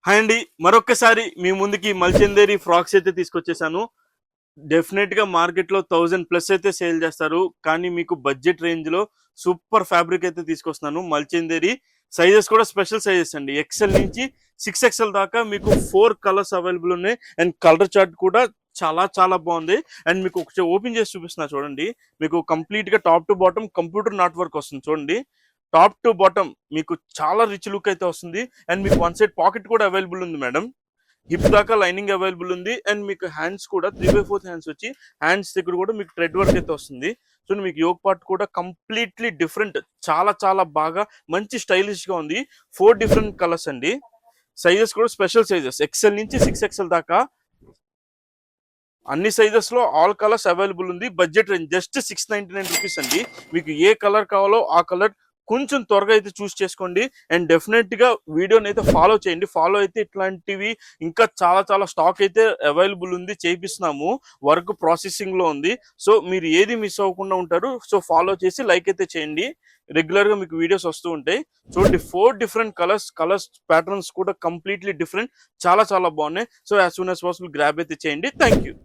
Hi అండి, మరొక్కసారి మీ ముందుకి మల్చందేరి ఫ్రాక్స్ అయితే తీసుకొచ్చేసాను. డెఫినెట్ గా మార్కెట్ లో 1000+ అయితే సేల్ చేస్తారు, కానీ మీకు బడ్జెట్ రేంజ్ లో సూపర్ ఫ్యాబ్రిక్ అయితే తీసుకొస్తున్నాను. మల్చందేరి సైజెస్ కూడా స్పెషల్ సైజెస్ అండి. ఎక్సెల్ నుంచి 6XL దాకా మీకు 4 కలర్స్ అవైలబుల్ ఉన్నాయి. అండ్ కలర్ చార్ట్ కూడా చాలా చాలా బాగుంది. అండ్ మీకు ఒకసారి ఓపెన్ చేసి చూపిస్తున్నా చూడండి. మీకు కంప్లీట్ గా top to bottom computer not work వస్తుంది చూడండి. టాప్ టు బాటమ్ మీకు చాలా రిచ్ లుక్ అయితే వస్తుంది. అండ్ మీకు వన్ సైడ్ పాకెట్ కూడా అవైలబుల్ ఉంది మేడం. హిప్ దాకా లైనింగ్ అవైలబుల్ ఉంది. అండ్ మీకు హ్యాండ్స్ కూడా 3/4 హ్యాండ్స్ వచ్చి హ్యాండ్స్ దగ్గర కూడా మీకు థ్రెడ్ వర్క్ అయితే వస్తుంది. సో మీకు యోక్ పార్ట్ కూడా కంప్లీట్లీ డిఫరెంట్, చాలా చాలా బాగా మంచి స్టైలిష్ గా ఉంది. 4 డిఫరెంట్ కలర్స్ అండి. సైజెస్ కూడా స్పెషల్ సైజెస్, ఎక్సెల్ నుంచి 6XL దాకా అన్ని సైజెస్ లో ఆల్ కలర్స్ అవైలబుల్ ఉంది. బడ్జెట్ రేంజ్ జస్ట్ 699 రూపీస్ అండి. మీకు ఏ కలర్ కావాలో ఆ కలర్ కొంచెం త్వరగా అయితే చూస్ చేసుకోండి. అండ్ డెఫినెట్ గా వీడియోని అయితే ఫాలో చేయండి. ఫాలో అయితే ఇట్లాంటివి ఇంకా చాలా చాలా స్టాక్ అయితే అవైలబుల్ ఉంది, చేపిస్తున్నాము. వర్క్ ప్రాసెసింగ్ లో ఉంది. సో మీరు ఏది మిస్ అవ్వకుండా ఉంటారు. సో ఫాలో చేసి లైక్ అయితే చేయండి. రెగ్యులర్ గా మీకు వీడియోస్ వస్తూ ఉంటాయి. చూడండి, 4 డిఫరెంట్ కలర్స్ ప్యాటర్న్స్ కూడా కంప్లీట్లీ డిఫరెంట్, చాలా చాలా బాగున్నాయి. So as soon as possible grab అయితే చేయండి. Thank you.